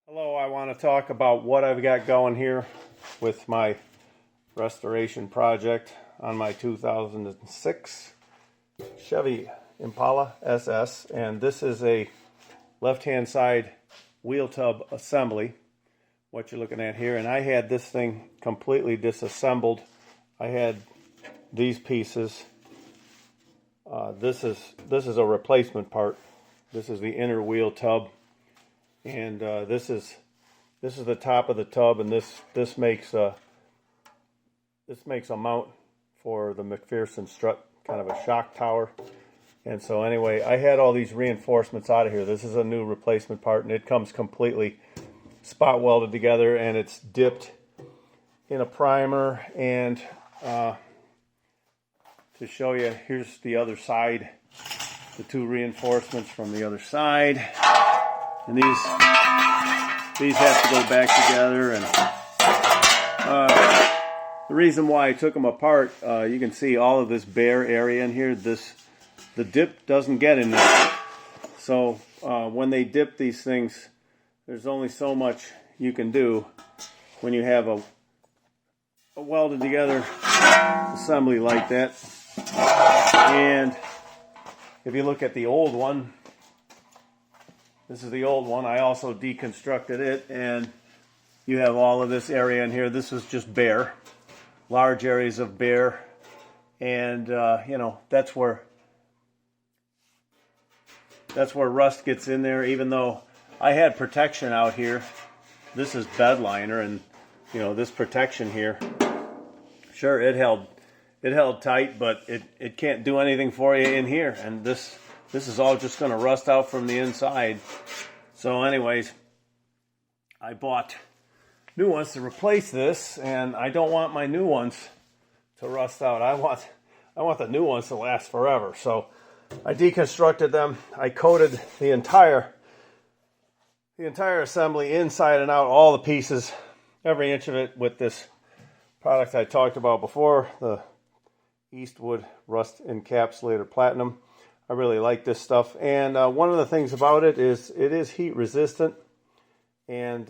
Hello, I want to talk about what I've got going here with my restoration project on my 2006 Chevy Impala SS, and this is a left-hand side wheel tub assembly, what you're looking at here. And I had this thing completely disassembled. I had these pieces. This is a replacement part. This is the inner wheel tub. And this is the top of the tub, and this makes a mount for the McPherson strut, kind of a shock tower. And so anyway, I had all these reinforcements out of here. This is a new replacement part, and it comes completely spot welded together, and it's dipped in a primer. And to show you, here's the other side, the two reinforcements from the other side. And these have to go back together. And the reason why I took them apart, you can see all of this bare area in here. The dip doesn't get in there. So when they dip these things, there's only so much you can do when you have a welded together assembly like that. And if you look at the old one, this is the old one. I also deconstructed it, and you have all of this area in here. This is just bare, large areas of bare, and you know, that's where rust gets in there. Even though I had protection out here, this is bed liner, and you know, this protection here, sure, it held tight, but it can't do anything for you in here. And this is all just going to rust out from the inside. So anyways, I bought new ones to replace this, and I don't want my new ones to rust out. I want the new ones to last forever. So I deconstructed them. I coated the entire assembly inside and out, all the pieces, every inch of it, with this product I talked about before, the Eastwood Rust Encapsulator Platinum. I really like this stuff, and one of the things about it is heat resistant, and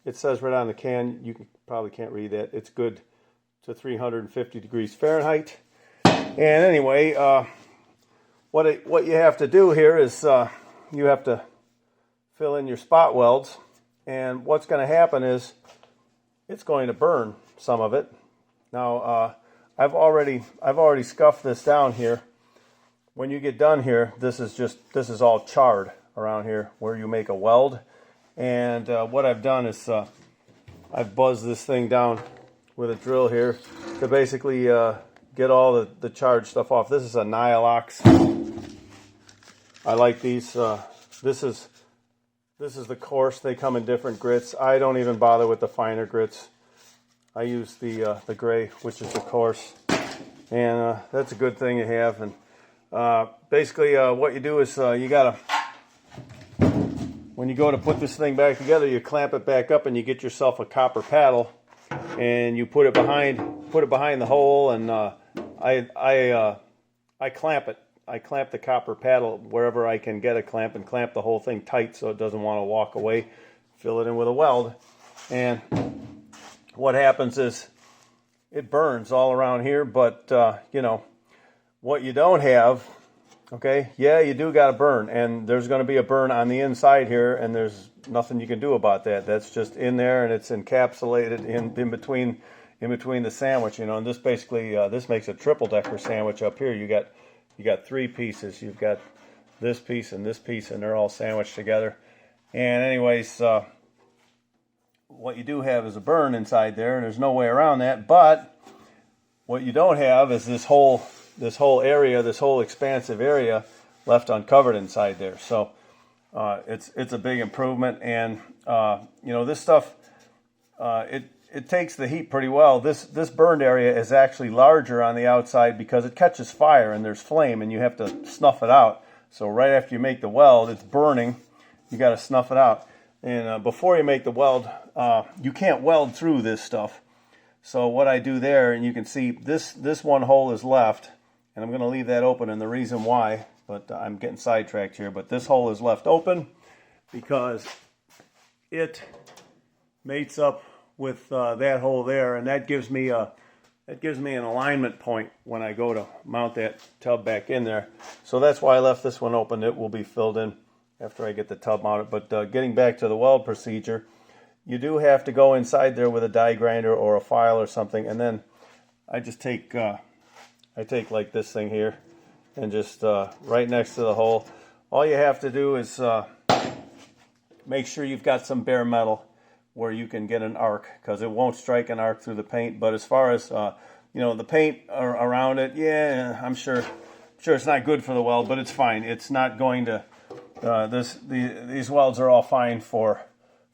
it says right on the can, you probably can't read that, it's good to 350 degrees Fahrenheit. And anyway, what you have to do here is you have to fill in your spot welds, and what's going to happen is it's going to burn some of it. Now I've already scuffed this down here. When you get done here, this is all charred around here where you make a weld. And what I've done is I've buzzed this thing down with a drill here to basically get all the charred stuff off. This is a Nylox. I like these. This is the coarse. They come in different grits. I don't even bother with the finer grits. I use the gray, which is the coarse, and that's a good thing to have. And basically what you do is you gotta, when you go to put this thing back together, you clamp it back up, and you get yourself a copper paddle, and you put it behind the hole. And I clamp it. I clamp the copper paddle wherever I can get a clamp, and clamp the whole thing tight so it doesn't want to walk away. Fill it in with a weld, and what happens is it burns all around here. But you know, what you don't have, okay, yeah, you do got to burn, and there's going to be a burn on the inside here, and there's nothing you can do about that. That's just in there, and it's encapsulated in between the sandwich, you know. And this basically this makes a triple decker sandwich up here. You got three pieces. You've got this piece, and they're all sandwiched together. And anyways, what you do have is a burn inside there, and there's no way around that. But what you don't have is this whole area, this whole expansive area left uncovered inside there. So it's a big improvement. And you know, this stuff, it takes the heat pretty well. This burned area is actually larger on the outside because it catches fire and there's flame, and you have to snuff it out. So right after you make the weld, it's burning. You got to snuff it out. And before you make the weld, you can't weld through this stuff. So what I do there, and you can see this one hole is left, and I'm going to leave that open, and the reason why, but I'm getting sidetracked here, but this hole is left open because it mates up with that hole there, and that gives me an alignment point when I go to mount that tub back in there. So that's why I left this one open. It will be filled in after I get the tub mounted. But getting back to the weld procedure, you do have to go inside there with a die grinder or a file or something, and then I just take like this thing here and just right next to the hole. All you have to do is make sure you've got some bare metal where you can get an arc, because it won't strike an arc through the paint. But as far as the paint around it, yeah, I'm sure it's not good for the weld, but it's fine. It's not going to. These welds are all fine for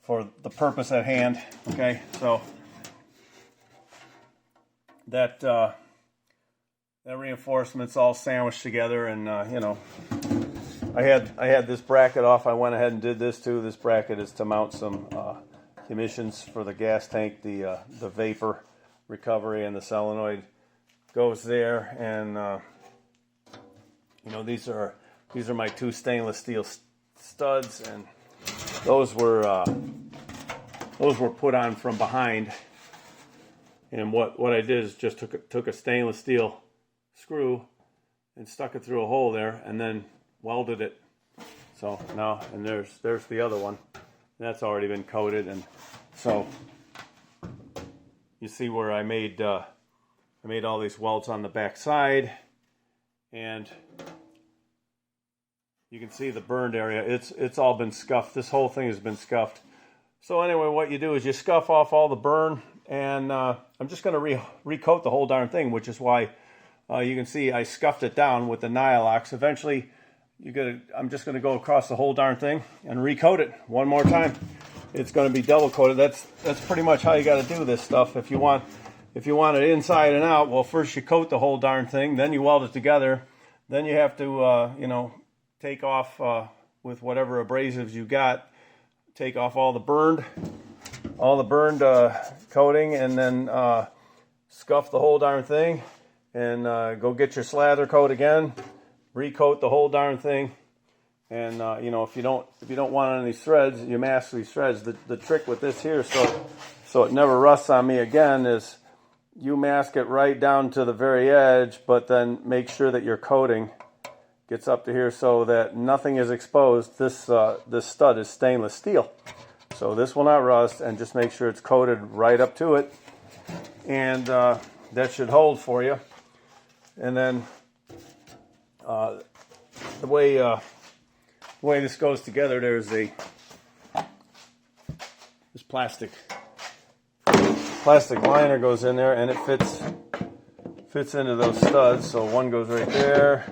the purpose at hand. Okay, so that reinforcement's all sandwiched together, and I had this bracket off. I went ahead and did this too. This bracket is to mount some emissions for the gas tank, the vapor recovery, and the solenoid goes there. And these are my two stainless steel studs, and those were put on from behind. And what I did is just took a stainless steel screw and stuck it through a hole there, and then welded it. So now, and there's the other one. That's already been coated, and so you see where I made all these welds on the back side, and you can see the burned area. It's all been scuffed. This whole thing has been scuffed. So anyway, what you do is you scuff off all the burn, and I'm just going to recoat the whole darn thing, which is why you can see I scuffed it down with the Nylox. Eventually, I'm just going to go across the whole darn thing and recoat it one more time. It's going to be double coated. That's pretty much how you got to do this stuff. If you want it inside and out, well, first you coat the whole darn thing, then you weld it together. Then you have to take off with whatever abrasives you got. Take off all the burned coating, and then scuff the whole darn thing, and go get your slather coat again. Recoat the whole darn thing, and if you don't want any threads, you mask these threads. The trick with this here, so it never rusts on me again, is you mask it right down to the very edge, but then make sure that your coating gets up to here so that nothing is exposed. This stud is stainless steel, so this will not rust, and just make sure it's coated right up to it, and that should hold for you. And then the way this goes together, there's this plastic liner goes in there, and it fits into those studs. So one goes right there,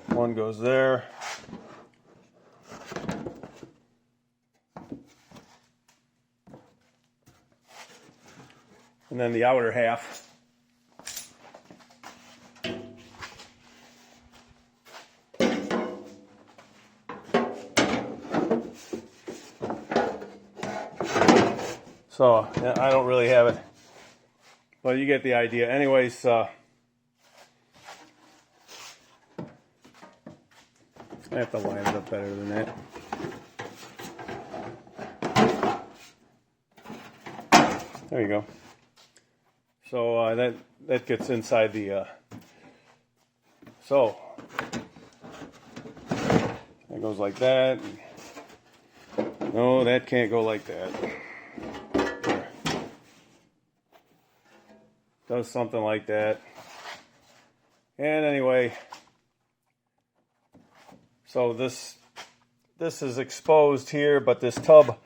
one goes there, and then the outer half So I don't really have it, but you get the idea. Anyways, I have to line it up better than that. There you go. So that gets inside the. So it goes like that. No, that can't go like that. Does something like that. And anyway, so this is exposed here, but this tub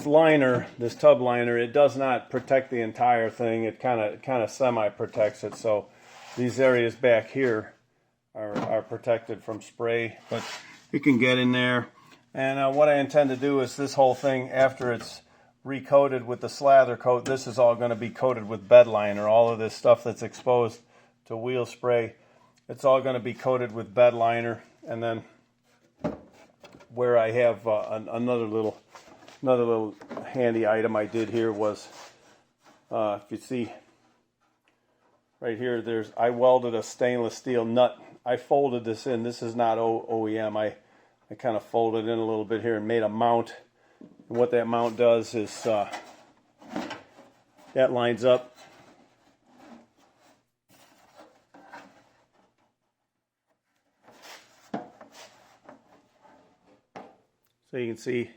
liner, it does not protect the entire thing. It kind of semi protects it. So these areas back here are protected from spray, but it can get in there. And what I intend to do is this whole thing, after it's recoated with the slather coat, this is all going to be coated with bed liner. All of this stuff that's exposed to wheel spray, it's all going to be coated with bed liner. And then where I have another little handy item I did here was, if you see right here, I welded a stainless steel nut. I folded this in. This is not OEM. I kind of folded in a little bit here and made a mount. And what that mount does is that lines up. So you can see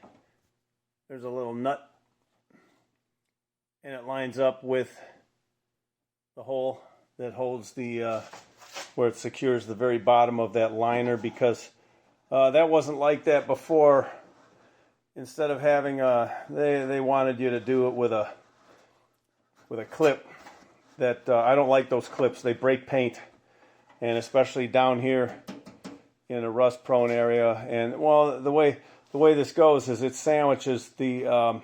there's a little nut, and it lines up with the hole that holds the where it secures the very bottom of that liner, because that wasn't like that before. Instead of having they wanted you to do it with a clip. That I don't like those clips. They break paint, and especially down here in a rust-prone area. And well, the way this goes is it sandwiches the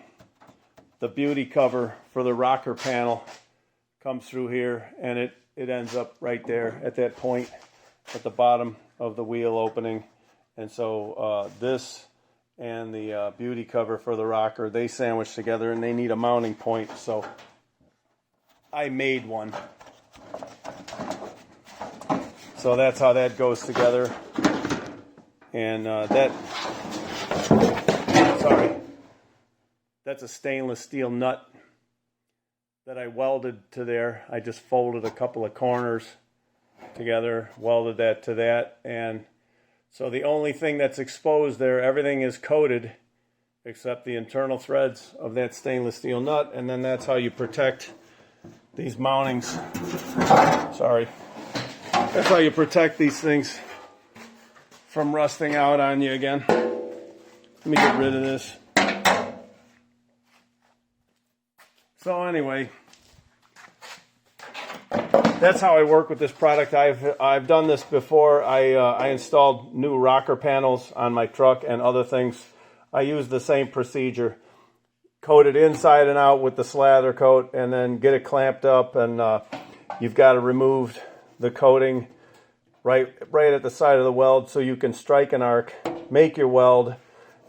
beauty cover for the rocker panel, comes through here, and it ends up right there at that point at the bottom of the wheel opening. And so this and the beauty cover for the rocker, they sandwich together, and they need a mounting point. So I made one. So that's how that goes together. And that's a stainless steel nut that I welded to there. I just folded a couple of corners together, welded that to that, and so the only thing that's exposed there, everything is coated except the internal threads of that stainless steel nut, and then that's how you protect these mountings. Sorry. That's how you protect these things from rusting out on you again. Let me get rid of this. So anyway, that's how I work with this product. I've done this before. I installed new rocker panels on my truck and other things. I use the same procedure. Coat it inside and out with the slather coat, and then get it clamped up, and you've got to remove the coating right at the side of the weld so you can strike an arc, make your weld.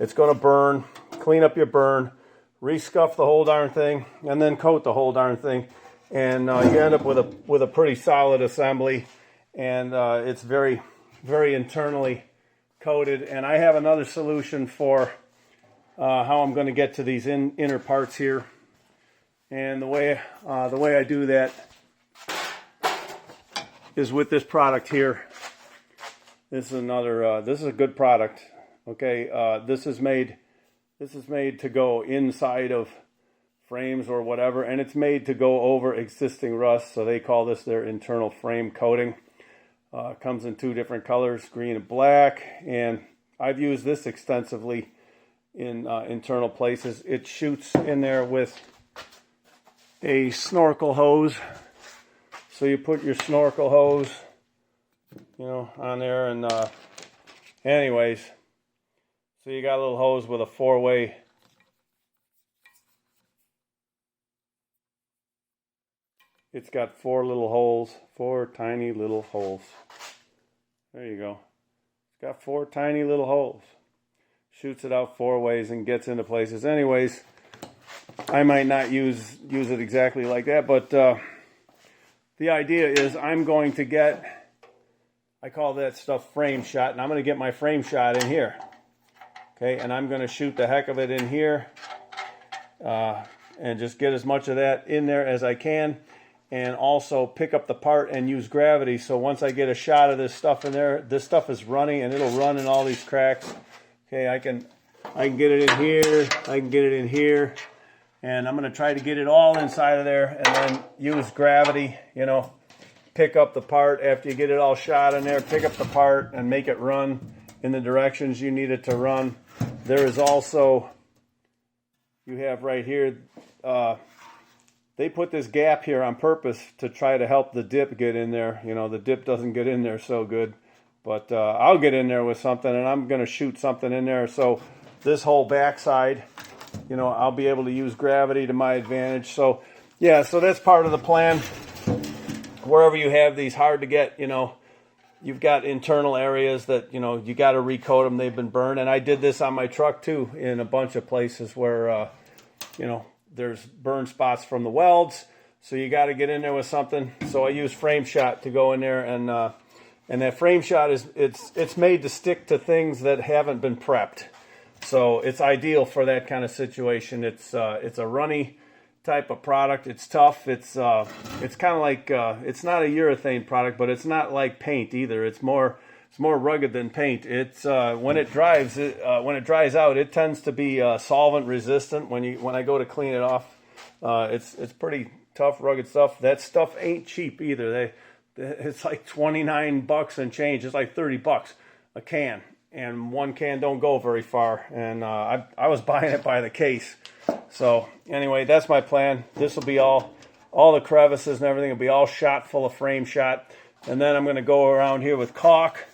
It's going to burn. Clean up your burn, re-scuff the whole darn thing, and then coat the whole darn thing. And you end up with a pretty solid assembly, and it's very, very internally coated. And I have another solution for how I'm going to get to these inner parts here. And the way I do that is with this product here. This is another. This is a good product. Okay, this is made to go inside of frames or whatever, and it's made to go over existing rust, so they call this their internal frame coating. Comes in two different colors, green and black, and I've used this extensively in internal places. It shoots in there with a snorkel hose, so you put your snorkel hose, on there, and anyways, so you got a little hose with a four-way. It's got four tiny little holes. There you go. It's got four tiny little holes. Shoots it out four ways and gets into places. Anyways, I might not use it exactly like that, but the idea is I'm going to get, I call that stuff frame shot, and I'm going to get my frame shot in here. Okay, and I'm going to shoot the heck of it in here and just get as much of that in there as I can. And also pick up the part and use gravity. So once I get a shot of this stuff in there, this stuff is running, and it'll run in all these cracks. Okay, I can get it in here, I can get it in here, and I'm going to try to get it all inside of there, and then use gravity, pick up the part after you get it all shot in there, pick up the part and make it run in the directions you need it to run. There is also, you have right here, they put this gap here on purpose to try to help the dip get in there. The dip doesn't get in there so good. But I'll get in there with something, and I'm going to shoot something in there. So this whole backside, I'll be able to use gravity to my advantage. So, yeah, so that's part of the plan. Wherever you have these hard to get, you've got internal areas that, you got to recoat them. They've been burned. And I did this on my truck, too, in a bunch of places where, there's burn spots from the welds, so you got to get in there with something. So I use frame shot to go in there and And that frame shot it's made to stick to things that haven't been prepped. So it's ideal for that kind of situation. It's a runny type of product. It's tough. It's kind of like it's not a urethane product, but it's not like paint either. It's more rugged than paint. It's when it dries out, it tends to be solvent resistant. When I go to clean it off, it's pretty tough, rugged stuff. That stuff ain't cheap either. It's like $29 and change. It's like $30 a can, and one can don't go very far. And I was buying it by the case. So anyway, that's my plan. This will be all the crevices and everything will be all shot full of frame shot. And then I'm going to go around here with caulk,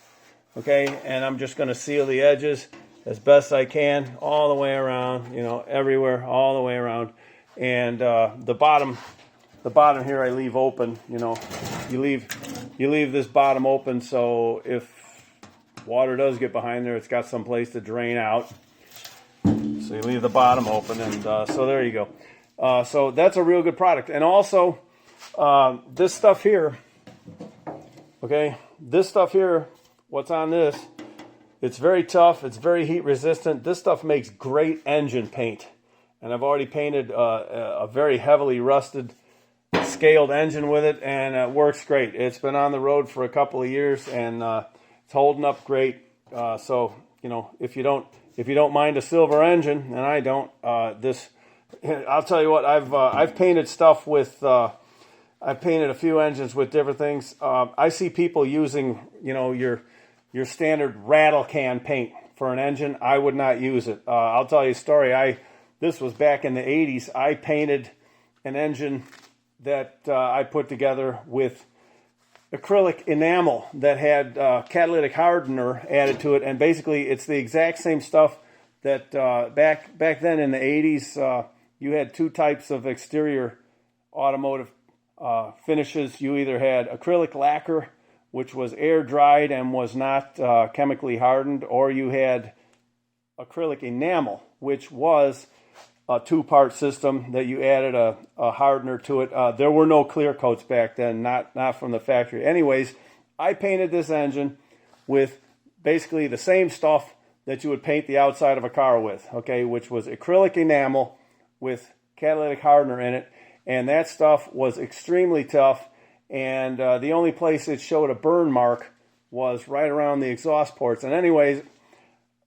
okay? And I'm just going to seal the edges as best I can all the way around, everywhere, all the way around. And the bottom here I leave open. You leave this bottom open, so if water does get behind there, it's got some place to drain out. So you leave the bottom open, and so there you go. So that's a real good product. And also, this stuff here, okay, this stuff here, what's on this, it's very tough, it's very heat resistant. This stuff makes great engine paint. And I've already painted a very heavily rusted scaled engine with it, and it works great. It's been on the road for a couple of years, and it's holding up great. So, if you don't mind a silver engine, and I don't, I'll tell you what, I've painted stuff with, I've painted a few engines with different things. I see people using, your standard rattle can paint for an engine. I would not use it. I'll tell you a story. This was back in the 80s. I painted an engine that I put together with acrylic enamel that had catalytic hardener added to it, and basically it's the exact same stuff that back then in the 80s you had two types of exterior automotive finishes. You either had acrylic lacquer, which was air dried and was not chemically hardened, or you had acrylic enamel, which was a two-part system that you added a hardener to it. There were no clear coats back then, not from the factory. Anyways, I painted this engine with basically the same stuff that you would paint the outside of a car with, okay, which was acrylic enamel with catalytic hardener in it, and that stuff was extremely tough, and the only place it showed a burn mark was right around the exhaust ports. And anyways,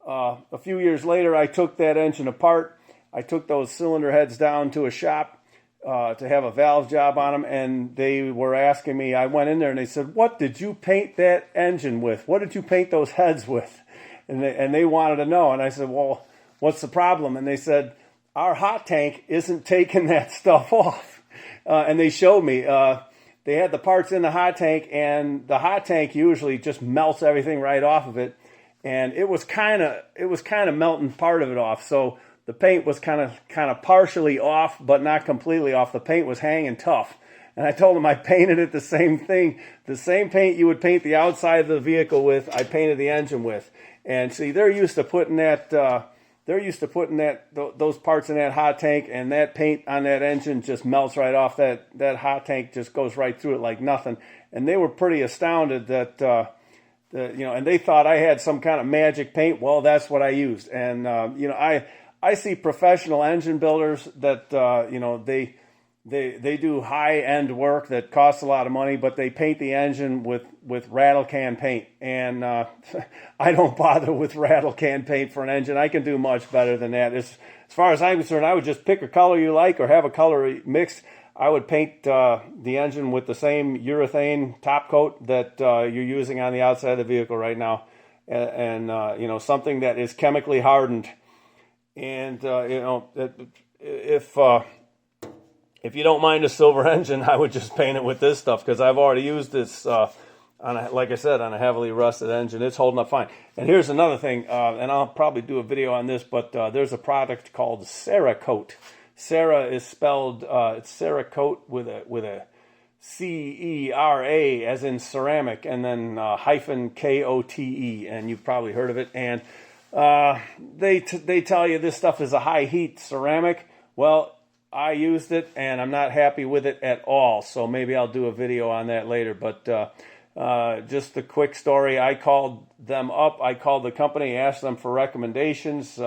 a few years later, I took that engine apart. I took those cylinder heads down to a shop to have a valve job on them, and they were asking me, I went in there and they said, what did you paint that engine with? What did you paint those heads with? And they wanted to know. And I said, well, what's the problem? And they said, our hot tank isn't taking that stuff off. And they showed me. They had the parts in the hot tank, and the hot tank usually just melts everything right off of it. And it was kind of melting part of it off. So the paint was kind of partially off, but not completely off. The paint was hanging tough. And I told them I painted it the same thing. The same paint you would paint the outside of the vehicle with, I painted the engine with. And see, they're used to putting that, those parts in that hot tank, and that paint on that engine just melts right off. That hot tank just goes right through it like nothing. And they were pretty astounded that, and they thought I had some kind of magic paint. Well, that's what I used. And, I see professional engine builders that, they do high-end work that costs a lot of money, but they paint the engine with rattle can paint. And I don't bother with rattle can paint for an engine. I can do much better than that. As far as I'm concerned, I would just pick a color you like or have a color mixed. I would paint the engine with the same urethane top coat that you're using on the outside of the vehicle right now. And something that is chemically hardened. And, if you don't mind a silver engine, I would just paint it with this stuff, because I've already used this, like I said, on a heavily rusted engine. It's holding up fine. And here's another thing, and I'll probably do a video on this, but there's a product called Cerakote. Cera is spelled, it's Cerakote with a C-E-R-A, as in ceramic, and then hyphen K-O-T-E, and you've probably heard of it. And they tell you this stuff is a high heat ceramic. Well, I used it and I'm not happy with it at all. So maybe I'll do a video on that later. But Just a quick story. I called them up. I called the company, asked them for recommendations.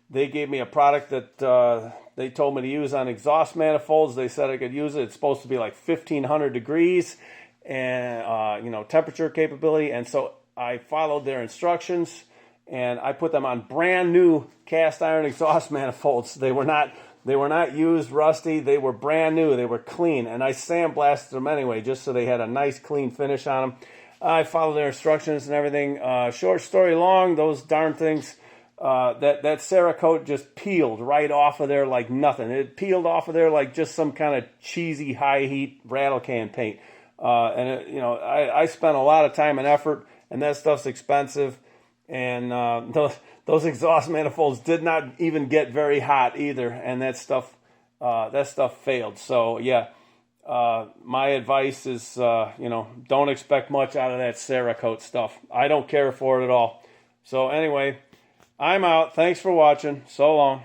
They gave me a product that they told me to use on exhaust manifolds. They said I could use it. It's supposed to be like 1,500 degrees and temperature capability. And so I followed their instructions, and I put them on brand new cast iron exhaust manifolds. They were not used, rusty. They were brand new. They were clean, and I sandblasted them anyway, just so they had a nice, clean finish on them. I followed their instructions and everything. Short story long, those darn things, that Cerakote just peeled right off of there like nothing. It peeled off of there like just some kind of cheesy, high-heat rattle can paint. I spent a lot of time and effort, and that stuff's expensive. And those exhaust manifolds did not even get very hot either, and that stuff failed. So yeah, my advice is don't expect much out of that Cerakote stuff. I don't care for it at all. So anyway, I'm out. Thanks for watching. So long.